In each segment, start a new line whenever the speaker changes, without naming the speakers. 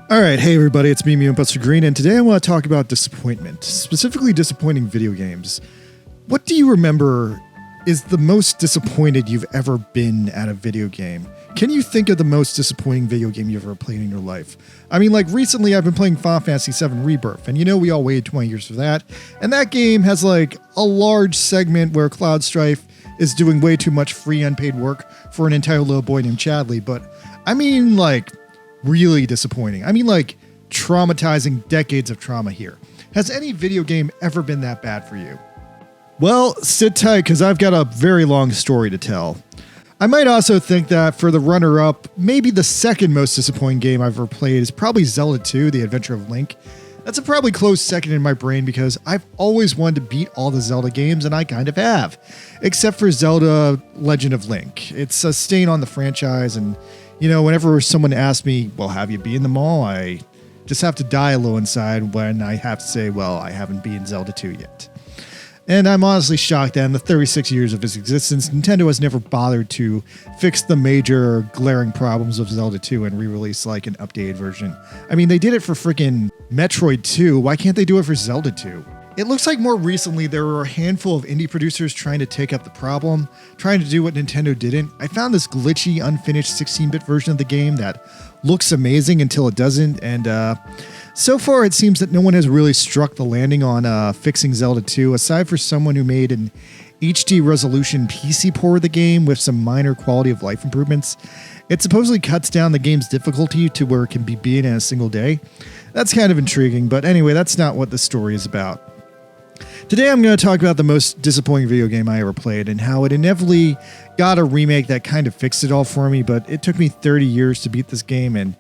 All right, hey everybody, it's me, Buster Green, and today I want to talk about disappointment, specifically disappointing video games. What do you remember is the most disappointed you've ever been at a video game? Can you think of the most disappointing video game you've ever played in your life? I mean, like recently I've been playing Final Fantasy VII Rebirth, and we all waited 20 years for that, and that game has like a large segment where Cloud Strife is doing way too much free unpaid work for an entitled little boy named Chadley, but I mean like really disappointing. I mean like traumatizing, decades of trauma here. Has any video game ever been that bad for you? Well, sit tight because I've got a very long story to tell. I might also think that for the runner-up, maybe the second most disappointing game I've ever played is probably Zelda 2, The Adventure of Link. That's a probably close second in my brain because I've always wanted to beat all the Zelda games, and I kind of have. Except for Zelda Legend of Link. It's a stain on the franchise, and whenever someone asks me, well, have you beaten them all? I just have to die a little inside when I have to say, well, I haven't beaten Zelda 2 yet. And I'm honestly shocked that in the 36 years of its existence, Nintendo has never bothered to fix the major glaring problems of Zelda 2 and re-release like an updated version. I mean, they did it for freaking Metroid 2. Why can't they do it for Zelda 2? It looks like more recently there were a handful of indie producers trying to take up the problem, trying to do what Nintendo didn't. I found this glitchy, unfinished 16-bit version of the game that looks amazing until it doesn't, and so far it seems that no one has really struck the landing on fixing Zelda 2, aside for someone who made an HD resolution PC port of the game with some minor quality of life improvements. It supposedly cuts down the game's difficulty to where it can be beaten in a single day. That's kind of intriguing, but anyway, that's not what the story is about. Today I'm going to talk about the most disappointing video game I ever played and how it inevitably got a remake that kind of fixed it all for me, but it took me 30 years to beat this game, and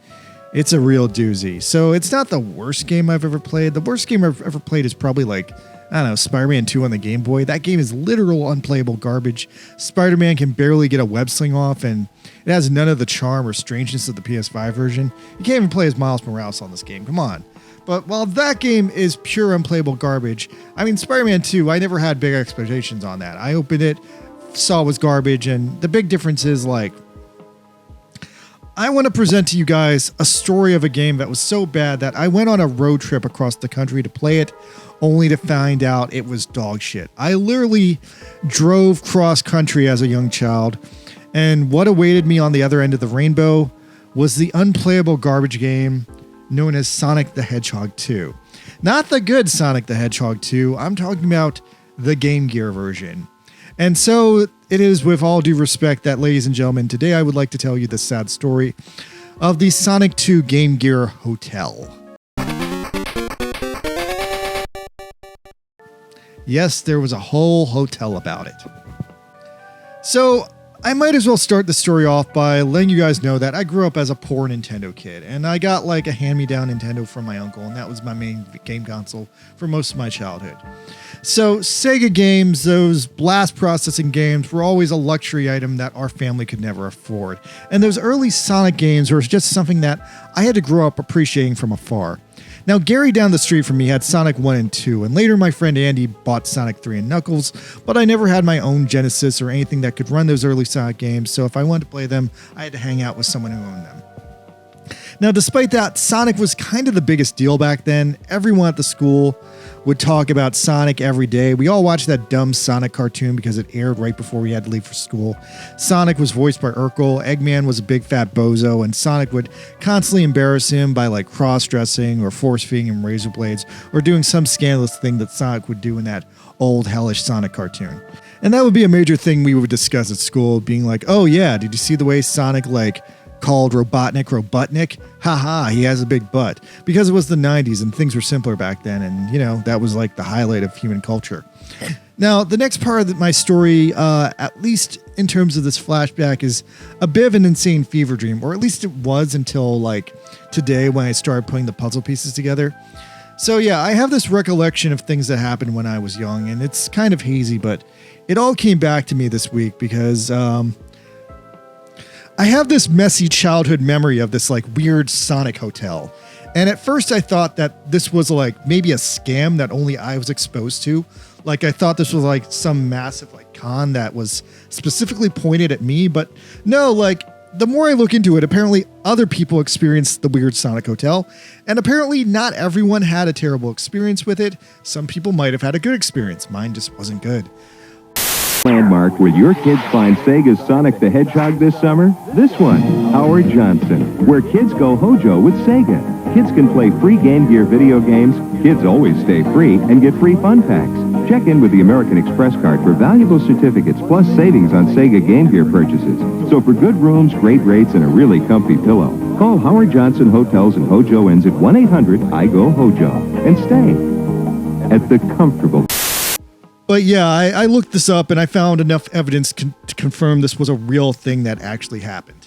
it's a real doozy. So it's not the worst game I've ever played. The worst game I've ever played is probably like, I don't know, Spider-Man 2 on the Game Boy. That game is literal unplayable garbage. Spider-Man can barely get a web sling off, and it has none of the charm or strangeness of the PS5 version. You can't even play as Miles Morales on this game. Come on. But while that game is pure unplayable garbage, I mean, Spider-Man 2, I never had big expectations on that. I opened it, saw it was garbage, and the big difference is like, I want to present to you guys a story of a game that was so bad that I went on a road trip across the country to play it, only to find out it was dog shit. I literally drove cross country as a young child, and what awaited me on the other end of the rainbow was the unplayable garbage game known as Sonic the Hedgehog 2. Not the good Sonic the Hedgehog 2, I'm talking about the Game Gear version. And so it is with all due respect that, ladies and gentlemen, today I would like to tell you the sad story of the Sonic 2 Game Gear Hotel. Yes, there was a whole hotel about it. So I might as well start the story off by letting you guys know that I grew up as a poor Nintendo kid, and I got like a hand-me-down Nintendo from my uncle, and that was my main game console for most of my childhood. So Sega games, those blast processing games, were always a luxury item that our family could never afford. And those early Sonic games were just something that I had to grow up appreciating from afar. Now, Gary down the street from me had Sonic 1 and 2, and later my friend Andy bought Sonic 3 and Knuckles, but I never had my own Genesis or anything that could run those early Sonic games, so if I wanted to play them, I had to hang out with someone who owned them. Now, despite that, Sonic was kind of the biggest deal back then. Everyone at the school would talk about Sonic every day. We all watched that dumb Sonic cartoon because it aired right before we had to leave for school. Sonic was voiced by Urkel, Eggman was a big fat bozo, and Sonic would constantly embarrass him by like cross-dressing or force-feeding him razor blades or doing some scandalous thing that Sonic would do in that old hellish Sonic cartoon. And that would be a major thing we would discuss at school, being like, oh yeah, did you see the way Sonic called Robotnik? Haha, he has a big butt. Because it was the 90s and things were simpler back then, and that was like the highlight of human culture. Now, the next part of my story, at least in terms of this flashback, is a bit of an insane fever dream, or at least it was until today when I started putting the puzzle pieces together. So yeah, I have this recollection of things that happened when I was young, and it's kind of hazy, but it all came back to me this week because I have this messy childhood memory of this weird Sonic hotel. And at first I thought that this was maybe a scam that only I was exposed to. I thought this was some massive con that was specifically pointed at me, but no, the more I look into it, apparently other people experienced the weird Sonic Hotel, and apparently not everyone had a terrible experience with it. Some people might have had a good experience. Mine just wasn't good.
Landmark, will your kids find Sega's Sonic the Hedgehog this summer? This one, Howard Johnson, where kids go Hojo with Sega. Kids can play free Game Gear video games, kids always stay free, and get free fun packs. Check in with the American Express card for valuable certificates plus savings on Sega Game Gear purchases. So for good rooms, great rates, and a really comfy pillow, call Howard Johnson Hotels and Hojo Inns at 1-800-I-GO-HOJO and stay at the comfortable.
But yeah, I looked this up and I found enough evidence to confirm this was a real thing that actually happened.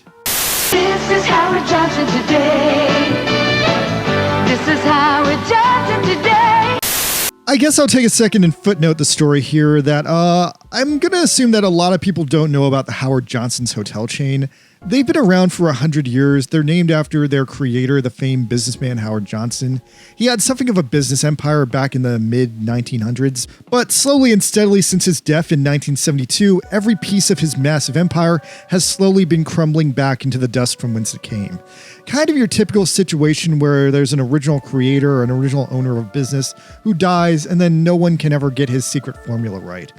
This is Howard Johnson today. This is Howard Johnson today.
I guess I'll take a second and footnote the story here that I'm going to assume that a lot of people don't know about the Howard Johnson's hotel chain. They've been around for 100 years. They're named after their creator, the famed businessman Howard Johnson. He had something of a business empire back in the mid-1900s, but slowly and steadily since his death in 1972, every piece of his massive empire has slowly been crumbling back into the dust from whence it came. Kind of your typical situation where there's an original creator or an original owner of a business who dies and then no one can ever get his secret formula right.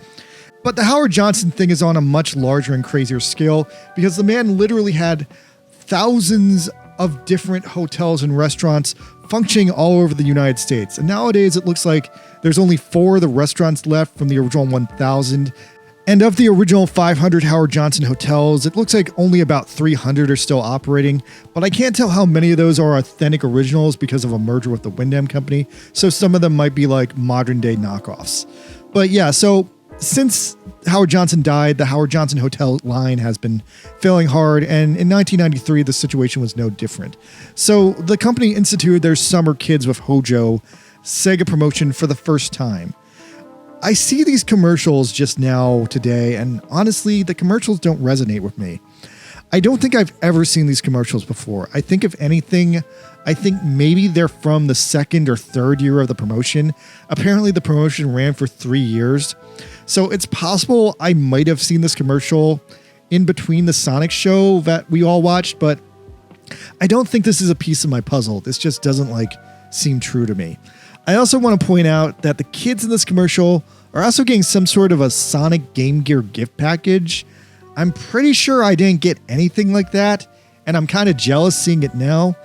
But the Howard Johnson thing is on a much larger and crazier scale because the man literally had thousands of different hotels and restaurants functioning all over the United States. And nowadays it looks like there's only 4 of the restaurants left from the original 1,000. And of the original 500 Howard Johnson hotels, it looks like only about 300 are still operating. But I can't tell how many of those are authentic originals because of a merger with the Wyndham Company. So some of them might be like modern day knockoffs. But yeah, so since Howard Johnson died, the Howard Johnson Hotel line has been failing hard, and in 1993, the situation was no different. So the company instituted their Summer Kids with Hojo Sega promotion for the first time. I see these commercials just now today, and honestly, the commercials don't resonate with me. I don't think I've ever seen these commercials before. I think if anything, I think maybe they're from the second or third year of the promotion. Apparently the promotion ran for 3 years. So it's possible I might have seen this commercial in between the Sonic show that we all watched, but I don't think this is a piece of my puzzle. This just doesn't seem true to me. I also want to point out that the kids in this commercial are also getting some sort of a Sonic Game Gear gift package. I'm pretty sure I didn't get anything like that, and I'm kind of jealous seeing it now.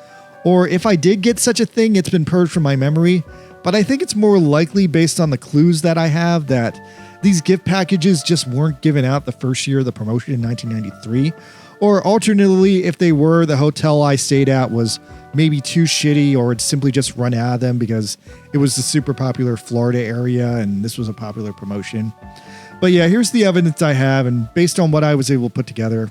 Or if I did get such a thing, it's been purged from my memory. But I think it's more likely based on the clues that I have that these gift packages just weren't given out the first year of the promotion in 1993. Or alternately, if they were, the hotel I stayed at was maybe too shitty or it simply just run out of them because it was the super popular Florida area and this was a popular promotion. But yeah, here's the evidence I have, and based on what I was able to put together,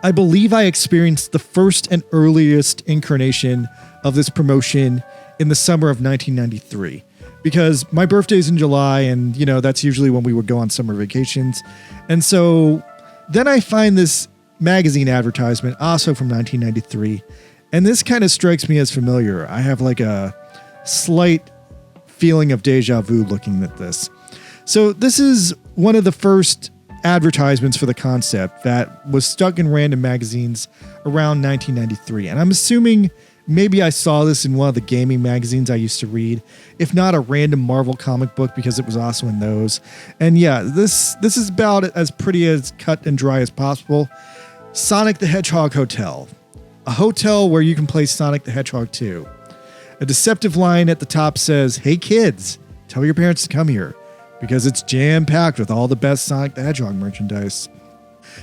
I believe I experienced the first and earliest incarnation of this promotion in the summer of 1993. Because my birthday's in July, and that's usually when we would go on summer vacations. And so then I find this magazine advertisement also from 1993, and this kind of strikes me as familiar. I have a slight feeling of deja vu looking at this. So this is one of the first advertisements for the concept that was stuck in random magazines around 1993. And I'm assuming maybe I saw this in one of the gaming magazines I used to read, if not a random Marvel comic book, because it was also in those. And yeah, this is about as pretty as cut and dry as possible. Sonic the Hedgehog Hotel. A hotel where you can play Sonic the Hedgehog 2. A deceptive line at the top says, "Hey kids, tell your parents to come here, because it's jam-packed with all the best Sonic the Hedgehog merchandise."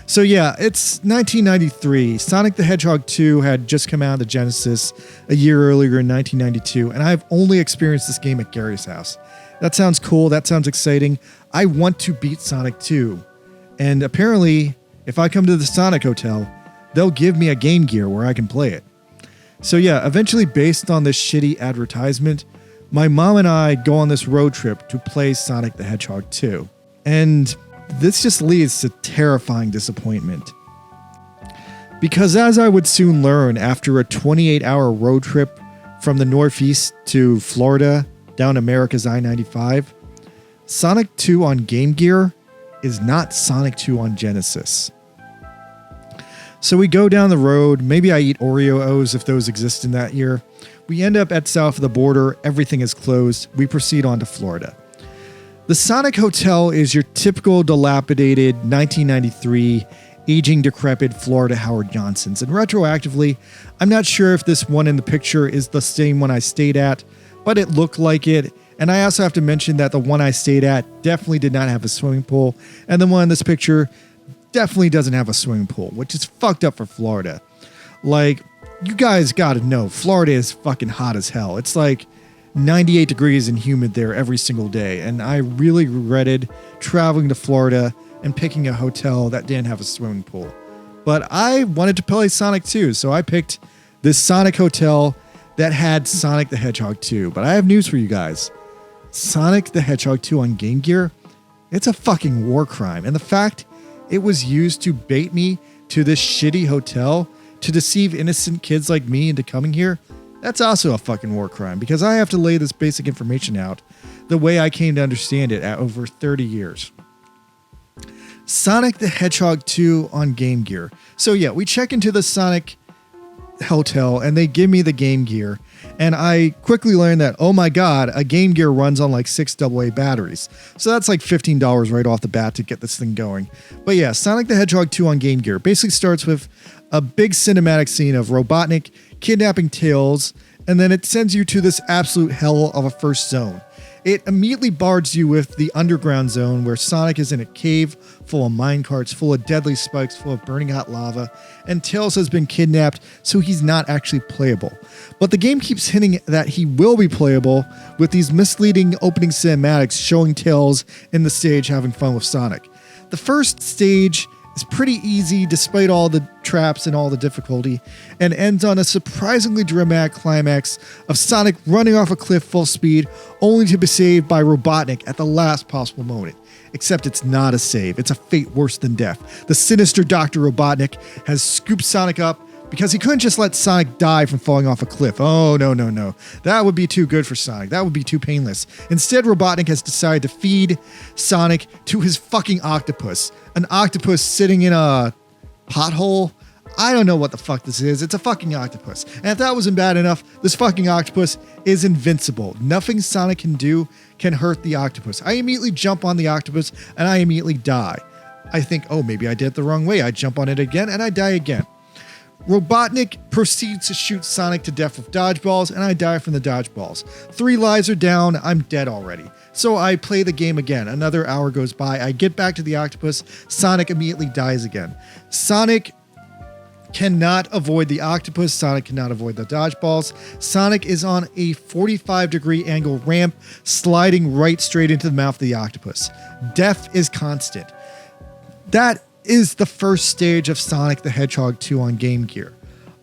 So yeah, it's 1993. Sonic the Hedgehog 2 had just come out of the Genesis a year earlier in 1992, and I've only experienced this game at Gary's house. That sounds cool. That sounds exciting. I want to beat Sonic 2. And apparently, if I come to the Sonic Hotel, they'll give me a Game Gear where I can play it. So yeah, eventually based on this shitty advertisement, my mom and I go on this road trip to play Sonic the Hedgehog 2. And this just leads to terrifying disappointment. Because as I would soon learn after a 28-hour road trip from the Northeast to Florida down America's I-95, Sonic 2 on Game Gear is not Sonic 2 on Genesis. So we go down the road. Maybe I eat Oreo O's if those exist in that year. We end up at south of the border. Everything is closed. We proceed on to Florida. The Sonic Hotel is your typical dilapidated 1993, aging, decrepit Florida Howard Johnson's. And retroactively, I'm not sure if this one in the picture is the same one I stayed at, but it looked like it. And I also have to mention that the one I stayed at definitely did not have a swimming pool. And the one in this picture definitely doesn't have a swimming pool, which is fucked up for Florida. Like, you guys gotta know, Florida is fucking hot as hell. It's like 98 degrees and humid there every single day. And I really regretted traveling to Florida and picking a hotel that didn't have a swimming pool. But I wanted to play Sonic 2, so I picked this Sonic Hotel that had Sonic the Hedgehog 2. But I have news for you guys. Sonic the Hedgehog 2 on Game Gear, it's a fucking war crime. And the fact it was used to bait me to this shitty hotel to deceive innocent kids like me into coming here, that's also a fucking war crime, because I have to lay this basic information out the way I came to understand it at over 30 years. Sonic the Hedgehog 2 on Game Gear. So yeah, we check into the Sonic Hotel and they give me the Game Gear, and I quickly learned that, oh my god, a Game Gear runs on like 6 AA batteries. So that's like $15 right off the bat to get this thing going. But yeah, Sonic the Hedgehog 2 on Game Gear basically starts with a big cinematic scene of Robotnik kidnapping Tails, and then it sends you to this absolute hell of a first zone. It immediately bards you with the underground zone, where Sonic is in a cave full of minecarts, full of deadly spikes, full of burning hot lava, and Tails has been kidnapped, so he's not actually playable. But the game keeps hinting that he will be playable with these misleading opening cinematics showing Tails in the stage having fun with Sonic. The first stage is pretty easy despite all the traps and all the difficulty, and ends on a surprisingly dramatic climax of Sonic running off a cliff full speed, only to be saved by Robotnik at the last possible moment. Except it's not a save, it's a fate worse than death. The sinister Dr. Robotnik has scooped Sonic up because he couldn't just let Sonic die from falling off a cliff. Oh, no. That would be too good for Sonic. That would be too painless. Instead, Robotnik has decided to feed Sonic to his fucking octopus. An octopus sitting in a pothole? I don't know what the fuck this is. It's a fucking octopus. And if that wasn't bad enough, this fucking octopus is invincible. Nothing Sonic can do can hurt the octopus. I immediately jump on the octopus and I immediately die. I think, oh, maybe I did it the wrong way. I jump on it again and I die again. Robotnik proceeds to shoot Sonic to death with dodgeballs, and I die from the dodgeballs. 3 lives are down, I'm dead already. So I play the game again. Another hour goes by, I get back to the octopus, Sonic immediately dies again. Sonic cannot avoid the octopus, Sonic cannot avoid the dodgeballs. Sonic is on a 45-degree angle ramp, sliding right straight into the mouth of the octopus. Death is constant. That is the first stage of Sonic the Hedgehog 2 on Game Gear.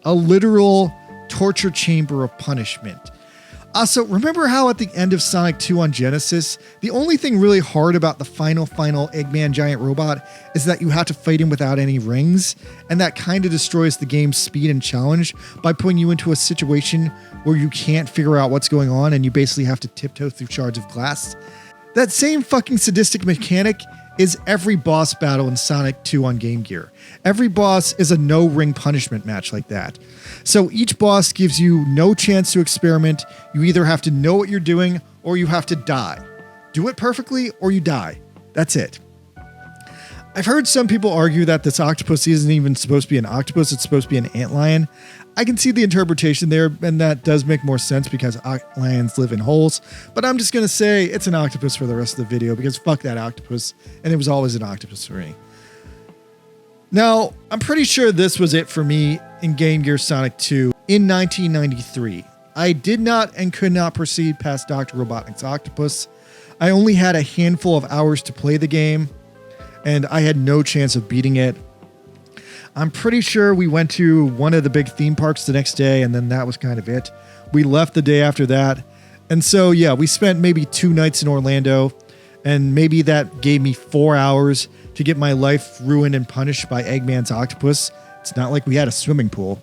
A literal torture chamber of punishment. Also, remember how at the end of Sonic 2 on Genesis, the only thing really hard about the final Eggman giant robot is that you have to fight him without any rings, and that kind of destroys the game's speed and challenge by putting you into a situation where you can't figure out what's going on and you basically have to tiptoe through shards of glass. That same fucking sadistic mechanic is every boss battle in Sonic 2 on Game Gear. Every boss is a no-ring punishment match like that. So each boss gives you no chance to experiment. You either have to know what you're doing or you have to die. Do it perfectly or you die. That's it. I've heard some people argue that this octopus isn't even supposed to be an octopus, it's supposed to be an antlion. I can see the interpretation there, and that does make more sense because lions live in holes, but I'm just going to say it's an octopus for the rest of the video because fuck that octopus, and it was always an octopus for me. Now, I'm pretty sure this was it for me in Game Gear Sonic 2 in 1993. I did not and could not proceed past Dr. Robotnik's octopus. I only had a handful of hours to play the game, and I had no chance of beating it. I'm pretty sure we went to one of the big theme parks the next day, and then that was kind of it. We left the day after that. And so, yeah, we spent maybe 2 nights in Orlando, and maybe that gave me 4 hours to get my life ruined and punished by Eggman's octopus. It's not like we had a swimming pool.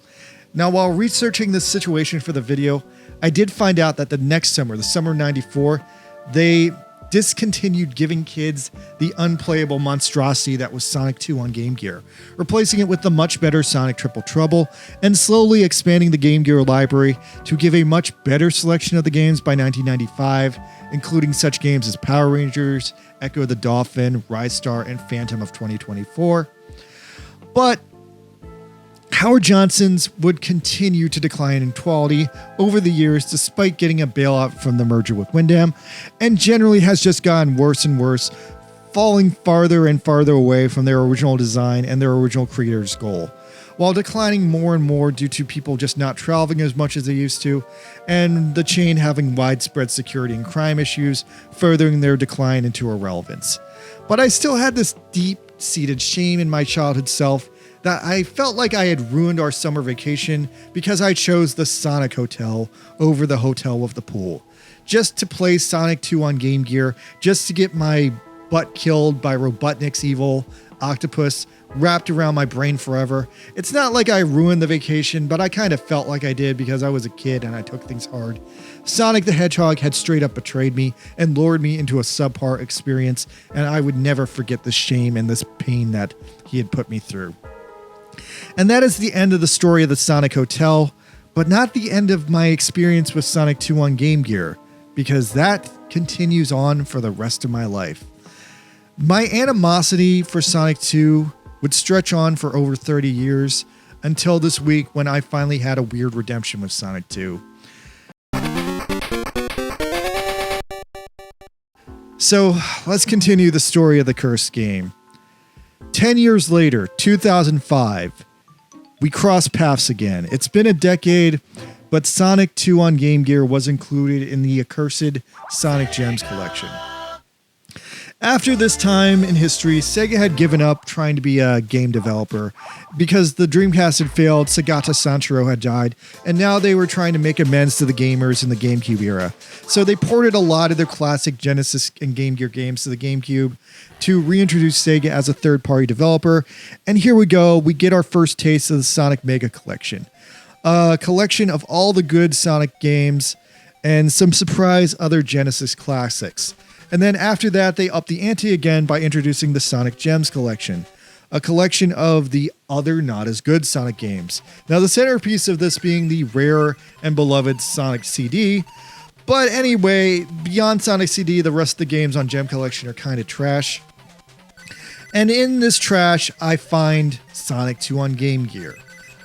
Now, while researching this situation for the video, I did find out that the next summer, the summer of '94, they discontinued giving kids the unplayable monstrosity that was Sonic 2 on Game Gear, replacing it with the much better Sonic Triple Trouble, and slowly expanding the Game Gear library to give a much better selection of the games by 1995, including such games as Power Rangers, Echo the Dolphin, Rise Star, and Phantom of 2024. But Howard Johnson's would continue to decline in quality over the years despite getting a bailout from the merger with Wyndham, and generally has just gotten worse and worse, falling farther and farther away from their original design and their original creator's goal, while declining more and more due to people just not traveling as much as they used to, and the chain having widespread security and crime issues, furthering their decline into irrelevance. But I still had this deep-seated shame in my childhood self that I felt like I had ruined our summer vacation because I chose the Sonic Hotel over the hotel with the pool. Just to play Sonic 2 on Game Gear, just to get my butt killed by Robotnik's evil octopus wrapped around my brain forever. It's not like I ruined the vacation, but I kind of felt like I did because I was a kid and I took things hard. Sonic the Hedgehog had straight up betrayed me and lured me into a subpar experience, and I would never forget the shame and this pain that he had put me through. And that is the end of the story of the Sonic Hotel, but not the end of my experience with Sonic 2 on Game Gear, because that continues on for the rest of my life. My animosity for Sonic 2 would stretch on for over 30 years until this week when I finally had a weird redemption with Sonic 2. So let's continue the story of the cursed game. 10 years later, 2005, we cross paths again. It's been a decade, but Sonic 2 on Game Gear was included in the accursed Sonic Gems collection. After this time in history, Sega had given up trying to be a game developer because the Dreamcast had failed, Sagata Sanshiro had died, and now they were trying to make amends to the gamers in the GameCube era. So they ported a lot of their classic Genesis and Game Gear games to the GameCube to reintroduce Sega as a third-party developer. And here we go, we get our first taste of the Sonic Mega Collection. A collection of all the good Sonic games and some surprise other Genesis classics. And then after that, they upped the ante again by introducing the Sonic Gems collection, a collection of the other not as good Sonic games. Now, the centerpiece of this being the rare and beloved Sonic CD. But anyway, beyond Sonic CD, the rest of the games on Gem Collection are kind of trash. And in this trash, I find Sonic 2 on Game Gear.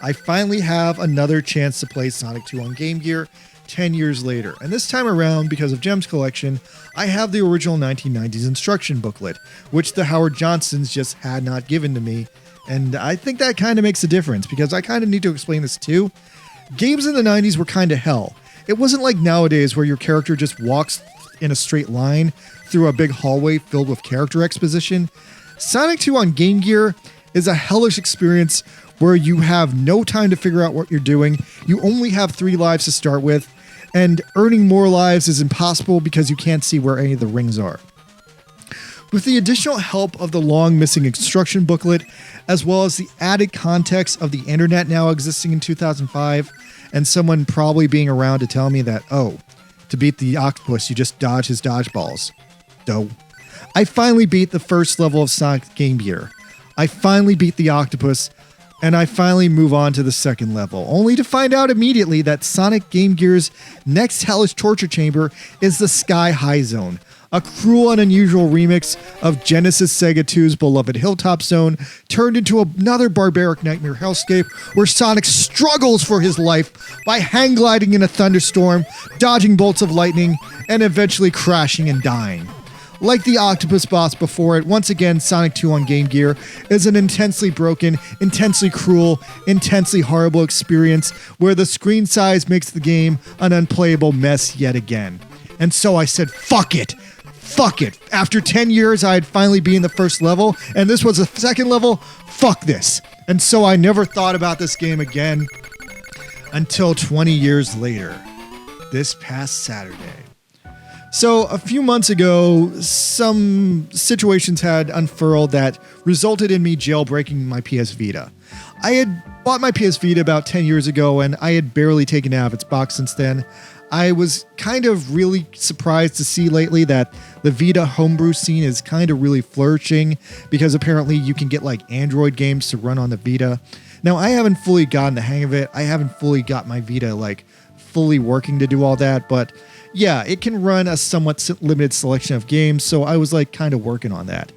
I finally have another chance to play Sonic 2 on Game Gear 10 years later. And this time around, because of Gems Collection, I have the original 1990s instruction booklet, which the Howard Johnsons just had not given to me. And I think that kind of makes a difference, because I kind of need to explain this too. Games in the 90s were kind of hell. It wasn't like nowadays where your character just walks in a straight line through a big hallway filled with character exposition. Sonic 2 on Game Gear is a hellish experience where you have no time to figure out what you're doing. You only have 3 lives to start with, and earning more lives is impossible because you can't see where any of the rings are. With the additional help of the long missing instruction booklet, as well as the added context of the internet now existing in 2005, and someone probably being around to tell me that, oh, to beat the octopus, you just dodge his dodgeballs. Dope. I finally beat the first level of Sonic Game Gear. I finally beat the octopus, and I finally move on to the second level, only to find out immediately that Sonic Game Gear's next hellish torture chamber is the Sky High Zone, a cruel and unusual remix of Genesis Sega 2's beloved Hilltop Zone, turned into another barbaric nightmare hellscape where Sonic struggles for his life by hang gliding in a thunderstorm, dodging bolts of lightning, and eventually crashing and dying. Like the octopus boss before it, once again, Sonic 2 on Game Gear is an intensely broken, intensely cruel, intensely horrible experience where the screen size makes the game an unplayable mess yet again. And so I said, fuck it! Fuck it! After 10 years, I'd finally be in the first level, and this was the second level. Fuck this! And so I never thought about this game again until 20 years later, this past Saturday. So a few months ago, some situations had unfurled that resulted in me jailbreaking my PS Vita. I had bought my PS Vita about 10 years ago, and I had barely taken it out of its box since then. I was kind of really surprised to see lately that the Vita homebrew scene is kind of really flourishing, because apparently you can get like Android games to run on the Vita. Now, I haven't fully gotten the hang of it. I haven't fully got my Vita like fully working to do all that, but yeah, it can run a somewhat limited selection of games, so I was like kind of working on that.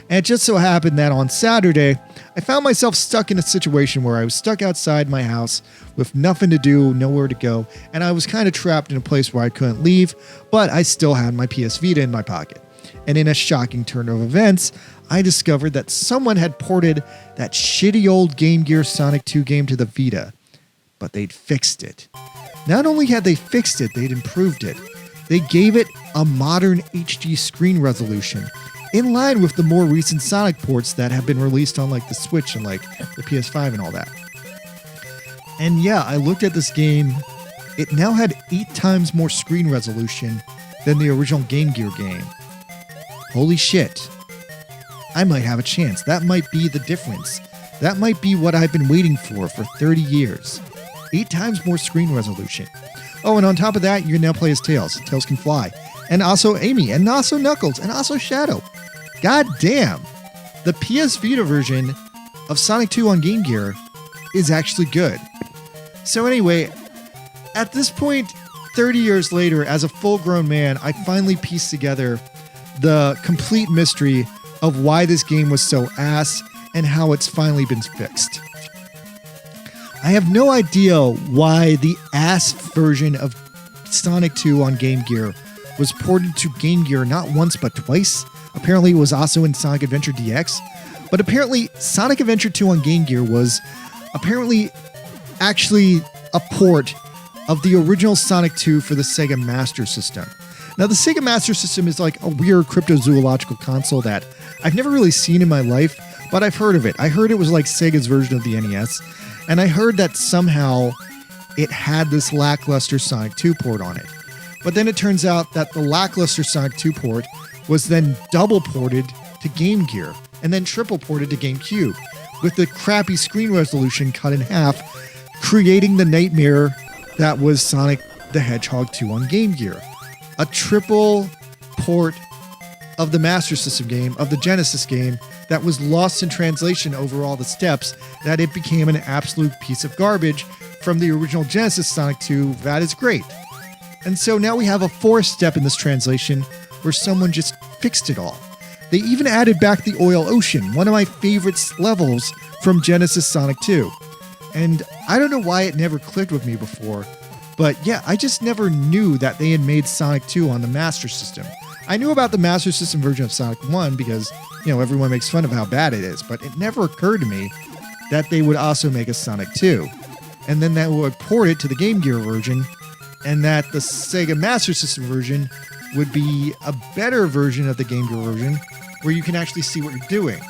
And it just so happened that on Saturday, I found myself stuck in a situation where I was stuck outside my house with nothing to do, nowhere to go, and I was kind of trapped in a place where I couldn't leave, but I still had my PS Vita in my pocket. And in a shocking turn of events, I discovered that someone had ported that shitty old Game Gear Sonic 2 game to the Vita, but they'd fixed it. Not only had they fixed it, they'd improved it. They gave it a modern HD screen resolution, in line with the more recent Sonic ports that have been released on like the Switch and like the PS5 and all that. And yeah, I looked at this game. It now had 8 times more screen resolution than the original Game Gear game. Holy shit. I might have a chance. That might be the difference. That might be what I've been waiting for 30 years. 8 times more screen resolution. Oh, and on top of that, you can now play as Tails. Tails can fly. And also Amy, and also Knuckles, and also Shadow. God damn. The PS Vita version of Sonic 2 on Game Gear is actually good. So anyway, at this point, 30 years later, as a full-grown man, I finally pieced together the complete mystery of why this game was so ass and how it's finally been fixed. I have no idea why the ass version of Sonic 2 on Game Gear was ported to Game Gear not once but twice. Apparently it was also in Sonic Adventure DX. But apparently Sonic Adventure 2 on Game Gear was apparently actually a port of the original Sonic 2 for the Sega Master System. Now the Sega Master System is like a weird cryptozoological console that I've never really seen in my life, but I've heard of it. I heard it was like Sega's version of the NES. And I heard that somehow it had this lackluster Sonic 2 port on it. But then it turns out that the lackluster Sonic 2 port was then double ported to Game Gear and then triple ported to GameCube, with the crappy screen resolution cut in half, creating the nightmare that was Sonic the Hedgehog 2 on Game Gear. A triple port of the Master System game, of the Genesis game, that was lost in translation over all the steps, that it became an absolute piece of garbage from the original Genesis Sonic 2 that is great. And so now we have a fourth step in this translation where someone just fixed it all. They even added back the Oil Ocean, one of my favorite levels from Genesis Sonic 2. And I don't know why it never clicked with me before, but yeah, I just never knew that they had made Sonic 2 on the Master System. I knew about the Master System version of Sonic 1 because, you know, everyone makes fun of how bad it is, but it never occurred to me that they would also make a Sonic 2. And then that would port it to the Game Gear version, and that the Sega Master System version would be a better version of the Game Gear version where you can actually see what you're doing.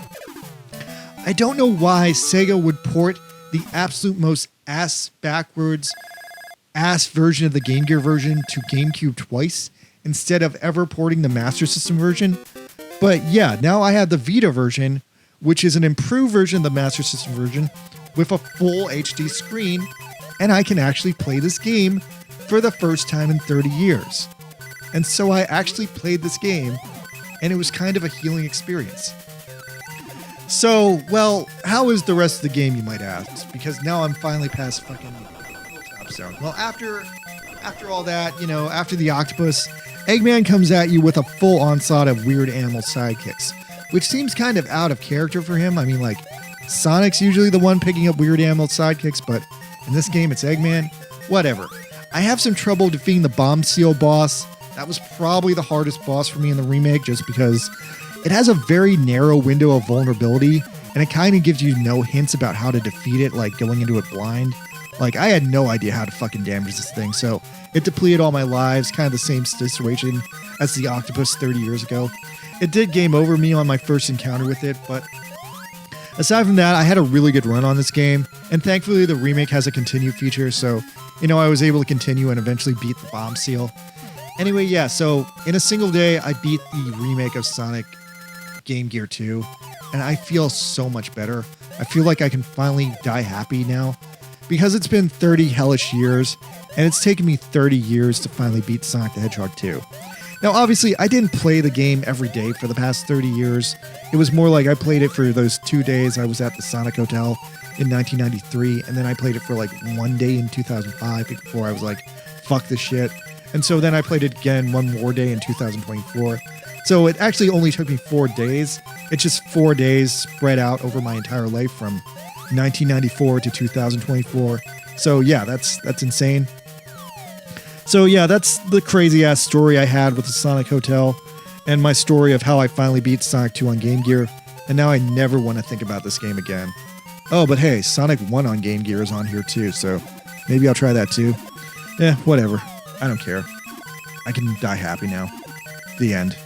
I don't know why Sega would port the absolute most ass-backwards ass version of the Game Gear version to GameCube twice instead of ever porting the Master System version. But yeah, now I have the Vita version, which is an improved version of the Master System version with a full HD screen, and I can actually play this game for the first time in 30 years. And so I actually played this game, and it was kind of a healing experience. So, well, how is the rest of the game, you might ask? Because now I'm finally past fucking Hilltop Zone. Well, after all that, you know, after the octopus, Eggman comes at you with a full onslaught of weird animal sidekicks, which seems kind of out of character for him. I mean, like, Sonic's usually the one picking up weird animal sidekicks, but in this game, it's Eggman. Whatever. I have some trouble defeating the Bomb Seal boss. That was probably the hardest boss for me in the remake, just because it has a very narrow window of vulnerability, and it kind of gives you no hints about how to defeat it, like going into it blind. Like, I had no idea how to fucking damage this thing, so it depleted all my lives, kind of the same situation as the octopus 30 years ago. It did game over me on my first encounter with it, but aside from that, I had a really good run on this game, and thankfully the remake has a continue feature, so, you know, I was able to continue and eventually beat the Bomb Seal. Anyway, yeah, so in a single day, I beat the remake of Sonic Game Gear 2, and I feel so much better. I feel like I can finally die happy now. Because it's been 30 hellish years, and it's taken me 30 years to finally beat Sonic the Hedgehog 2. Now, obviously, I didn't play the game every day for the past 30 years. It was more like I played it for those 2 days I was at the Sonic Hotel in 1993, and then I played it for like 1 day in 2005 before I was like, fuck this shit. And so then I played it again 1 more day in 2024. So it actually only took me 4 days. It's just 4 days spread out over my entire life from 1994 to 2024. So yeah, that's insane. So yeah, that's the crazy ass story I had with the Sonic Hotel and my story of how I finally beat Sonic 2 on Game Gear. And now I never want to think about this game again. Oh, but hey, Sonic 1 on Game Gear is on here too, so maybe I'll try that too. Whatever. I don't care. I can die happy now. The end.